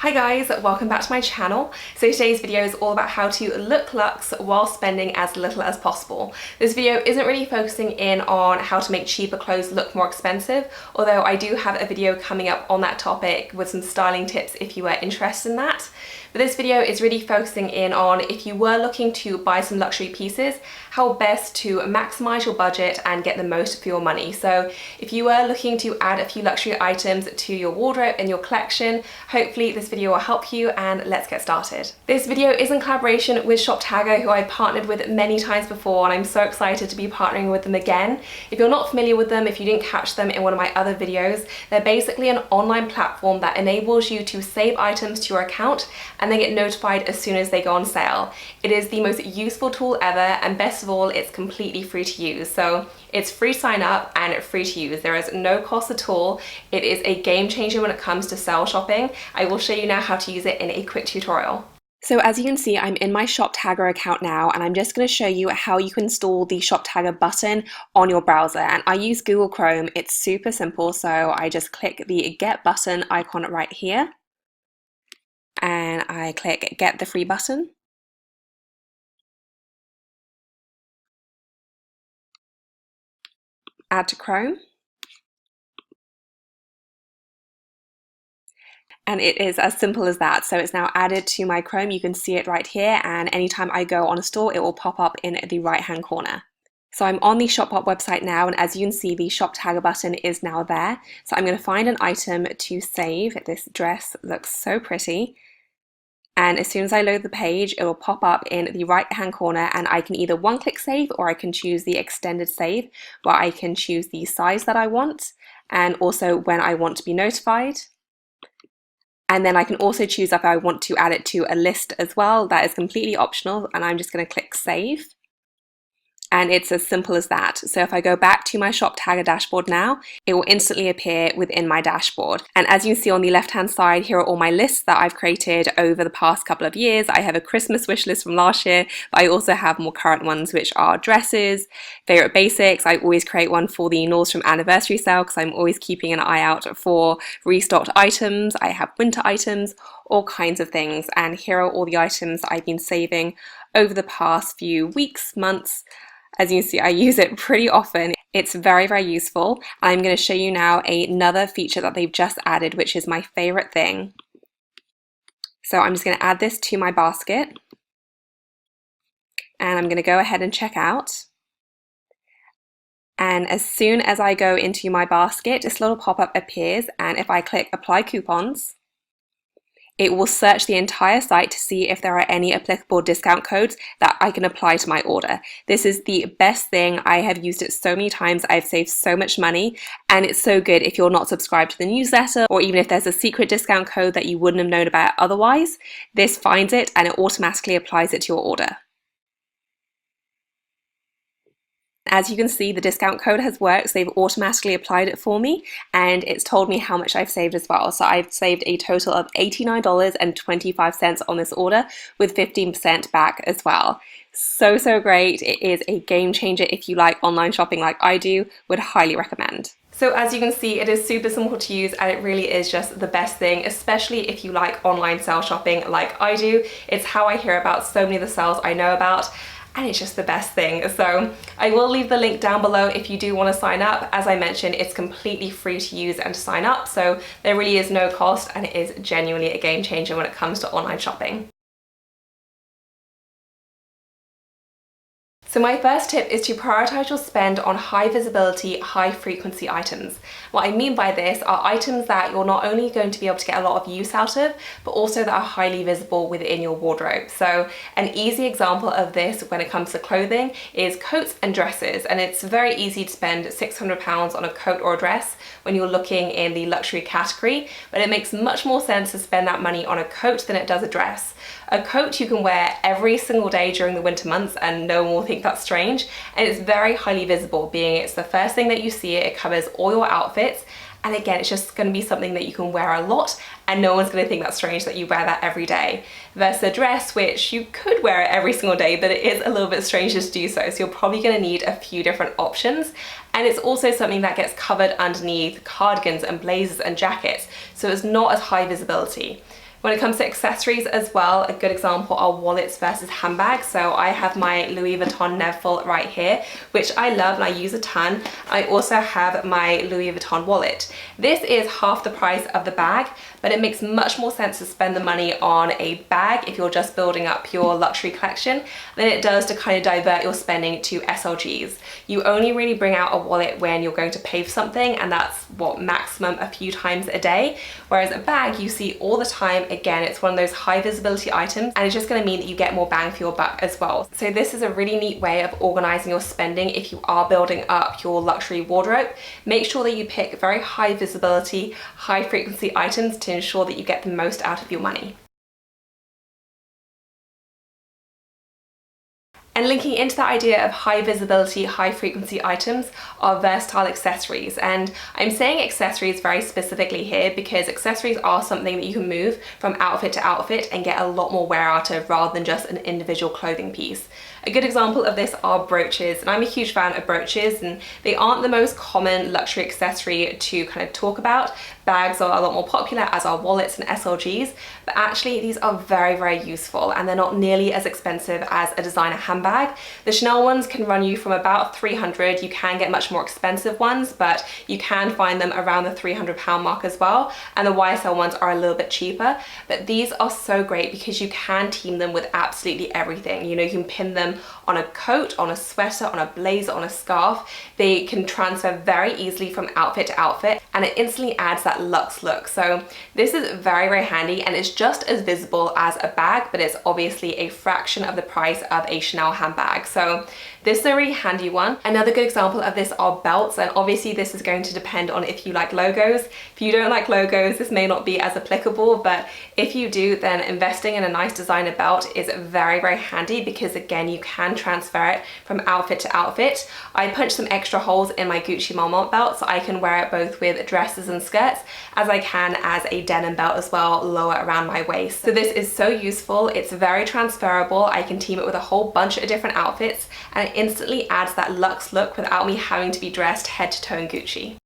Hi guys, welcome back to my channel. So today's video is all about how to look luxe while spending as little as possible. This video isn't really focusing in on how to make cheaper clothes look more expensive, although I do have a video coming up on that topic with some styling tips if you are interested in that. But this video is really focusing in on if you were looking to buy some luxury pieces, how best to maximize your budget and get the most for your money. So if you were looking to add a few luxury items to your wardrobe and your collection, hopefully this video will help you, and let's get started. This video is in collaboration with ShopTagr, who I've partnered with many times before, and I'm so excited to be partnering with them again. If you're not familiar with them, if you didn't catch them in one of my other videos, they're basically an online platform that enables you to save items to your account and they get notified as soon as they go on sale. It is the most useful tool ever, and best of all, it's completely free to use. So it's free to sign up and free to use. There is no cost at all. It is a game changer when it comes to sale shopping. I will show you now how to use it in a quick tutorial. So as you can see, I'm in my ShopTagr account now, and I'm just going to show you how you can install the ShopTagr button on your browser. And I use Google Chrome. It's super simple. So I just click the Get Button icon right here, and I click Get the Free button. Add to Chrome. And it is as simple as that. So it's now added to my Chrome. You can see it right here, and anytime I go on a store, it will pop up in the right hand corner. So I'm on the Shopbot website now, and as you can see, the ShopTagr button is now there. So I'm going to find an item to save. This dress looks so pretty. And as soon as I load the page, it will pop up in the right hand corner, and I can either one-click save, or I can choose the extended save, where I can choose the size that I want and also when I want to be notified. And then I can also choose if I want to add it to a list as well. That is completely optional, and I'm just going to click save. And it's as simple as that. So if I go back to my ShopTagr dashboard now, it will instantly appear within my dashboard. And as you can see on the left hand side, here are all my lists that I've created over the past couple of years. I have a Christmas wish list from last year, but I also have more current ones, which are dresses, favorite basics. I always create one for the Nordstrom anniversary sale because I'm always keeping an eye out for restocked items. I have winter items, all kinds of things. And here are all the items I've been saving over the past few weeks, months. As you can see, I use it pretty often. It's very, very useful. I'm going to show you now another feature that they've just added, which is my favorite thing. So I'm just going to add this to my basket, and I'm going to go ahead and check out. And as soon as I go into my basket, this little pop-up appears, and if I click Apply Coupons, it will search the entire site to see if there are any applicable discount codes that I can apply to my order. This is the best thing. I have used it so many times. I've saved so much money, and it's so good if you're not subscribed to the newsletter, or even if there's a secret discount code that you wouldn't have known about otherwise. This finds it and it automatically applies it to your order. As you can see, the discount code has worked, so they've automatically applied it for me, and it's told me how much I've saved as well. So I've saved a total of $89.25 on this order, with 15% back as well. So great. It is a game changer if you like online shopping like I do. Would highly recommend. So as you can see, it is super simple to use, and it really is just the best thing, especially if you like online sale shopping like I do. It's how I hear about so many of the sales I know about, and it's just the best thing. So I will leave the link down below if you do want to sign up. As I mentioned, it's completely free to use and to sign up, so there really is no cost, and it is genuinely a game changer when it comes to online shopping. So my first tip is to prioritize your spend on high visibility, high frequency items. What I mean by this are items that you're not only going to be able to get a lot of use out of, but also that are highly visible within your wardrobe. So an easy example of this when it comes to clothing is coats and dresses. And it's very easy to spend £600 on a coat or a dress when you're looking in the luxury category, but it makes much more sense to spend that money on a coat than it does a dress. A coat you can wear every single day during the winter months and no one will think that's strange, and it's very highly visible, being it's the first thing that you see. It covers all your outfits, and again, it's just going to be something that you can wear a lot and no one's going to think that's strange that you wear that every day, versus a dress which you could wear it every single day, but it is a little bit strange to do so you're probably going to need a few different options. And it's also something that gets covered underneath cardigans and blazers and jackets, so it's not as high visibility. When it comes to accessories as well, a good example are wallets versus handbags. So I have my Louis Vuitton Neverfull right here, which I love and I use a ton. I also have my Louis Vuitton wallet. This is half the price of the bag, but it makes much more sense to spend the money on a bag if you're just building up your luxury collection than it does to kind of divert your spending to SLGs. You only really bring out a wallet when you're going to pay for something, and that's what, maximum a few times a day. Whereas a bag you see all the time. Again, it's one of those high visibility items, and it's just going to mean that you get more bang for your buck as well. So this is a really neat way of organizing your spending if you are building up your luxury wardrobe. Make sure that you pick very high visibility, high frequency items to ensure that you get the most out of your money. And linking into that idea of high visibility, high frequency items are versatile accessories. And I'm saying accessories very specifically here because accessories are something that you can move from outfit to outfit and get a lot more wear out of rather than just an individual clothing piece. A good example of this are brooches, and I'm a huge fan of brooches, and they aren't the most common luxury accessory to kind of talk about. Bags are a lot more popular, as are wallets and SLGs, but actually these are very, very useful, and they're not nearly as expensive as a designer handbag. The Chanel ones can run you from about $300. You can get much more expensive ones, but you can find them around the £300 mark as well, and the YSL ones are a little bit cheaper. But these are so great because you can team them with absolutely everything. You know, you can pin them on a coat, on a sweater, on a blazer, on a scarf. They can transfer very easily from outfit to outfit, and it instantly adds that luxe look. So this is very, very handy, and it's just as visible as a bag, but it's obviously a fraction of the price of a Chanel handbag. So this is a really handy one. Another good example of this are belts, and obviously this is going to depend on if you like logos. If you don't like logos, this may not be as applicable, but if you do, then investing in a nice designer belt is very, very handy because again, you can transfer it from outfit to outfit. I punched some extra holes in my Gucci Marmont belt so I can wear it both with dresses and skirts as I can as a denim belt as well, lower around my waist. So this is so useful. It's very transferable. I can team it with a whole bunch of different outfits, and it instantly adds that luxe look without me having to be dressed head to toe in Gucci.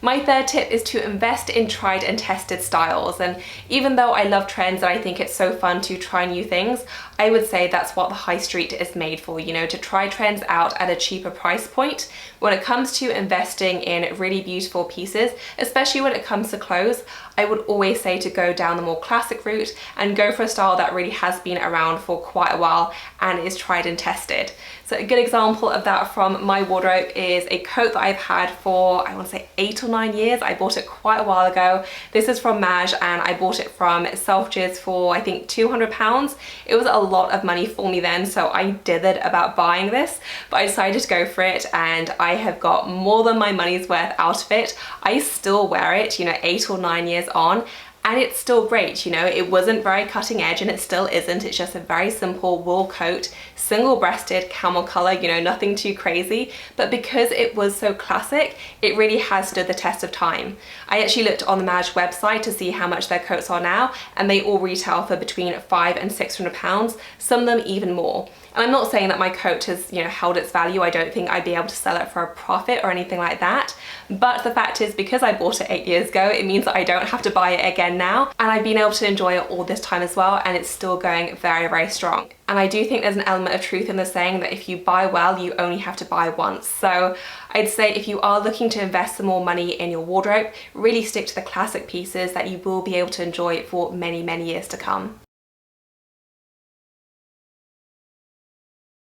My third tip is to invest in tried and tested styles, and even though I love trends and I think it's so fun to try new things, I would say that's what the high street is made for, you know, to try trends out at a cheaper price point. When it comes to investing in really beautiful pieces, especially when it comes to clothes, I would always say to go down the more classic route and go for a style that really has been around for quite a while and is tried and tested. So a good example of that from my wardrobe is a coat that I've had for, I want to say 8 or 9 years. I bought it quite a while ago. This is from Maj, and I bought it from Selfridges for I think £200. It was a lot of money for me then, so I dithered about buying this, but I decided to go for it, and I have got more than my money's worth out of it. I still wear it, you know, 8 or 9 years on, and it's still great. You know, it wasn't very cutting edge, and it still isn't. It's just a very simple wool coat, single-breasted camel color, you know, nothing too crazy, but because it was so classic, it really has stood the test of time. I actually looked on the Maj website to see how much their coats are now, and they all retail for between £500 and £600, some of them even more. And I'm not saying that my coat has, you know, held its value. I don't think I'd be able to sell it for a profit or anything like that. But the fact is, because I bought it 8 years ago, it means that I don't have to buy it again now. And I've been able to enjoy it all this time as well, and it's still going very, very strong. And I do think there's an element of truth in the saying that if you buy well, you only have to buy once. So I'd say if you are looking to invest some more money in your wardrobe, really stick to the classic pieces that you will be able to enjoy for many, many years to come.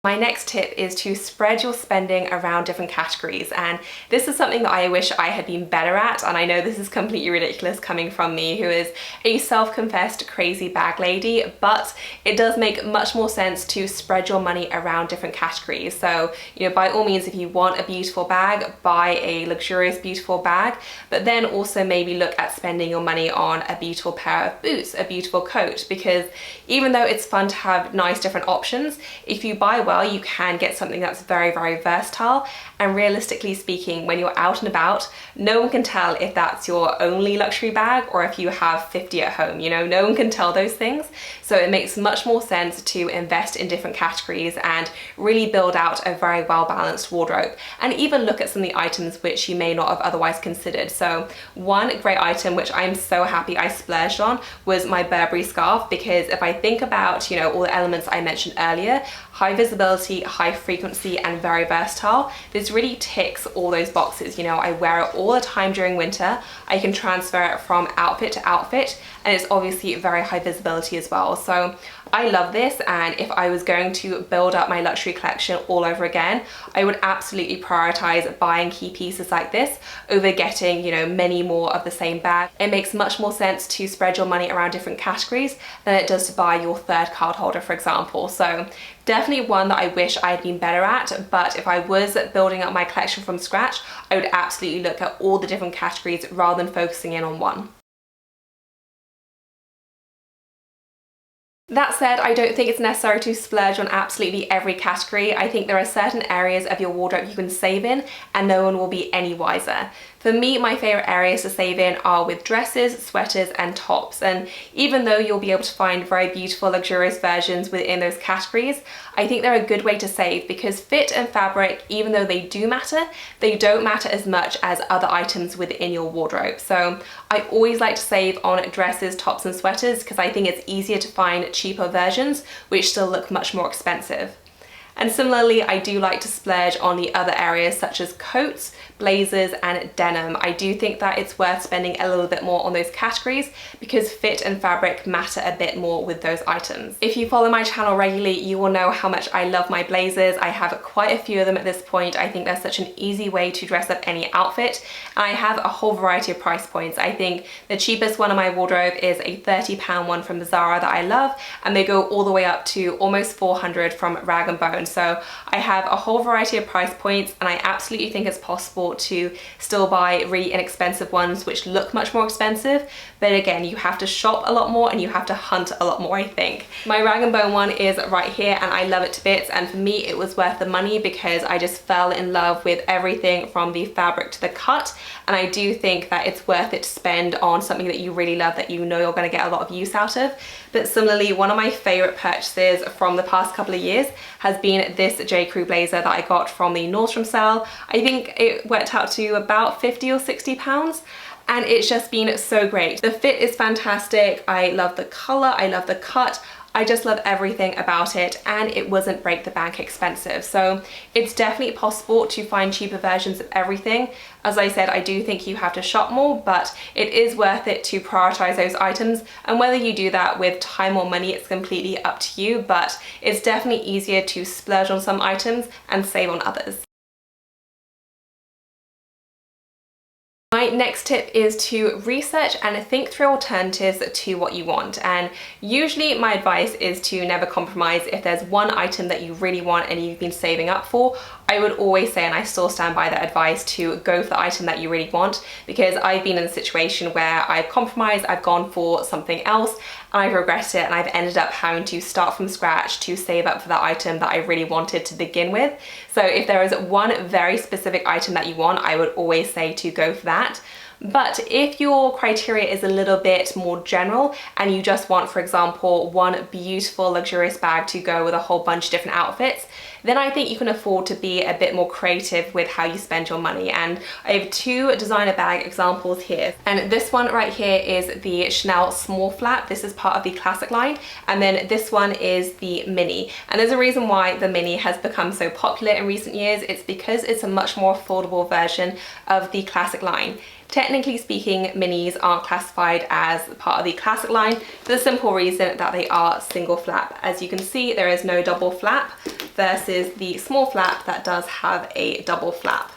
My next tip is to spread your spending around different categories, and this is something that I wish I had been better at, and I know this is completely ridiculous coming from me, who is a self-confessed crazy bag lady, but it does make much more sense to spread your money around different categories. So, you know, by all means, if you want a beautiful bag, buy a luxurious beautiful bag, but then also maybe look at spending your money on a beautiful pair of boots, a beautiful coat, because even though it's fun to have nice different options, if you buy well, well, you can get something that's very, very versatile. And realistically speaking, when you're out and about, no one can tell if that's your only luxury bag or if you have 50 at home, you know, no one can tell those things. So it makes much more sense to invest in different categories and really build out a very well-balanced wardrobe, and even look at some of the items which you may not have otherwise considered. So one great item which I'm so happy I splurged on was my Burberry scarf, because if I think about, you know, all the elements I mentioned earlier, high visibility, high frequency, and very versatile, this really ticks all those boxes. You know, I wear it all the time during winter, I can transfer it from outfit to outfit, and it's obviously very high visibility as well. So I love this, and if I was going to build up my luxury collection all over again, I would absolutely prioritize buying key pieces like this over getting, you know, many more of the same bag. It makes much more sense to spread your money around different categories than it does to buy your third card holder, for example. So definitely one that I wish I had been better at, but if I was building up my collection from scratch, I would absolutely look at all the different categories rather than focusing in on one. That said, I don't think it's necessary to splurge on absolutely every category. I think there are certain areas of your wardrobe you can save in and no one will be any wiser. For me, my favorite areas to save in are with dresses, sweaters, and tops. And even though you'll be able to find very beautiful, luxurious versions within those categories, I think they're a good way to save, because fit and fabric, even though they do matter, they don't matter as much as other items within your wardrobe. So I always like to save on dresses, tops, and sweaters, because I think it's easier to find cheaper versions which still look much more expensive. And similarly, I do like to splurge on the other areas such as coats, blazers, and denim. I do think that it's worth spending a little bit more on those categories because fit and fabric matter a bit more with those items. If you follow my channel regularly, you will know how much I love my blazers. I have quite a few of them at this point. I think they're such an easy way to dress up any outfit. And I have a whole variety of price points. I think the cheapest one in my wardrobe is a £30 one from Zara that I love, and they go all the way up to almost 400 from Rag & Bone. So I have a whole variety of price points, and I absolutely think it's possible to still buy really inexpensive ones which look much more expensive, but again, you have to shop a lot more and you have to hunt a lot more, I think. My Rag & Bone one is right here and I love it to bits, and for me it was worth the money because I just fell in love with everything from the fabric to the cut, and I do think that it's worth it to spend on something that you really love, that you know you're going to get a lot of use out of. But similarly, one of my favorite purchases from the past couple of years has been this J. Crew blazer that I got from the Nordstrom sale. I think it worked out to about 50 or 60 pounds. And it's just been so great. The fit is fantastic. I love the color, I love the cut. I just love everything about it, and it wasn't break the bank expensive. So it's definitely possible to find cheaper versions of everything. As I said, I do think you have to shop more, but it is worth it to prioritize those items. And whether you do that with time or money, it's completely up to you, but it's definitely easier to splurge on some items and save on others. My next tip is to research and think through alternatives to what you want. And usually my advice is to never compromise. If there's one item that you really want and you've been saving up for, I would always say, and I still stand by that advice, to go for the item that you really want, because I've been in a situation where I've compromised, I've gone for something else, and I've regretted it, and I've ended up having to start from scratch to save up for that item that I really wanted to begin with. So if there is one very specific item that you want, I would always say to go for that. But if your criteria is a little bit more general and you just want, for example, one beautiful luxurious bag to go with a whole bunch of different outfits, then I think you can afford to be a bit more creative with how you spend your money. And I have two designer bag examples here. And this one right here is the Chanel small flap. This is part of the classic line. And then this one is the mini. And there's a reason why the mini has become so popular in recent years. It's because it's a much more affordable version of the classic line. Technically speaking, minis aren't classified as part of the classic line for the simple reason that they are single flap. As you can see, there is no double flap versus the small flap that does have a double flap.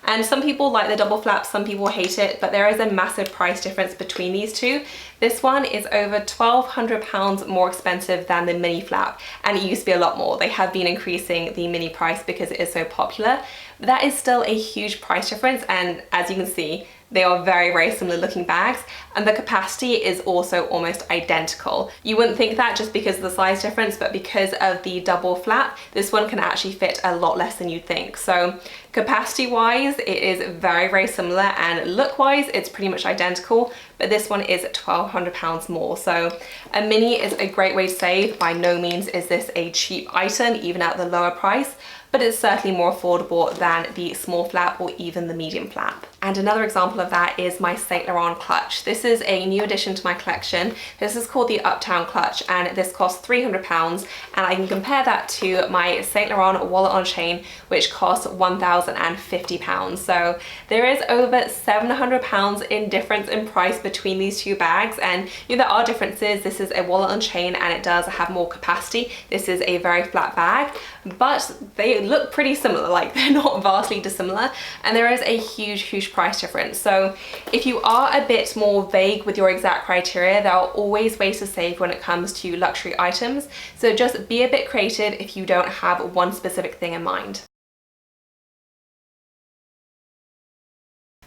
And some people like the double flap, some people hate it, but there is a massive price difference between these two. This one is over £1,200 more expensive than the mini flap, and it used to be a lot more. They have been increasing the mini price because it is so popular. That is still a huge price difference, and as you can see, They are very, very similar looking bags, and the capacity is also almost identical. You wouldn't think that just because of the size difference, but because of the double flap, this one can actually fit a lot less than you'd think. So capacity wise, it is very, very similar, and look wise, it's pretty much identical, but this one is £1,200 more. So a mini is a great way to save. By no means is this a cheap item, even at the lower price, but it's certainly more affordable than the small flap or even the medium flap. And another example of that is my Saint Laurent clutch. This is a new addition to my collection. This is called the Uptown clutch, and this costs £300, and I can compare that to my Saint Laurent wallet on chain, which costs £1,050. So there is over £700 in difference in price between these two bags, and there are differences. This is a wallet on chain and it does have more capacity. This is a very flat bag, but they look pretty similar, like they're not vastly dissimilar, and there is a huge price difference. So if you are a bit more vague with your exact criteria, there are always ways to save when it comes to luxury items. So just be a bit creative if you don't have one specific thing in mind.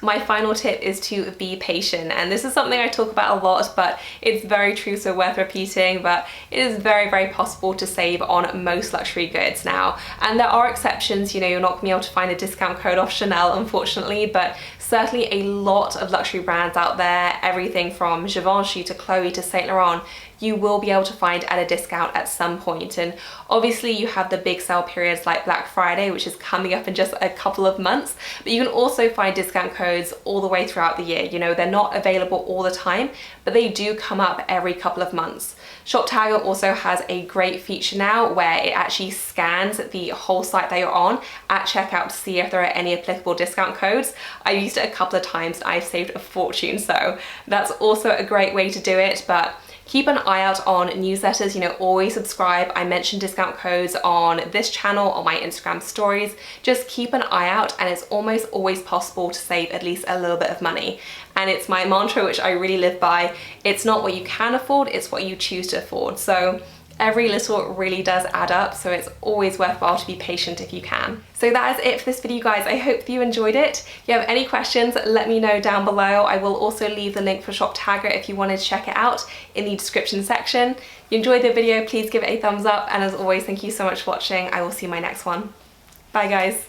My final tip is to be patient, and this is something I talk about a lot, but it's very true, so worth repeating. But it is very, very possible to save on most luxury goods now, and there are exceptions. You're not going to be able to find a discount code off Chanel, unfortunately, but certainly a lot of luxury brands out there, everything from Givenchy to Chloe to Saint Laurent, you will be able to find at a discount at some point. And obviously you have the big sale periods like Black Friday, which is coming up in just a couple of months, but you can also find discount codes all the way throughout the year. They're not available all the time, but they do come up every couple of months. ShopTagr also has a great feature now where it actually scans the whole site that you're on at checkout to see if there are any applicable discount codes. I used it a couple of times and I've saved a fortune, so that's also a great way to do it. But keep an eye out on newsletters, always subscribe. I mention discount codes on this channel, on my Instagram stories. Just keep an eye out, and it's almost always possible to save at least a little bit of money. And it's my mantra, which I really live by. It's not what you can afford, it's what you choose to afford. So every little really does add up, so it's always worthwhile to be patient if you can. So that is it for this video, guys. I hope you enjoyed it. If you have any questions, let me know down below. I will also leave the link for ShopTagr if you wanted to check it out in the description section. If you enjoyed the video, please give it a thumbs up, and as always, thank you so much for watching. I will see you in my next one. Bye, guys.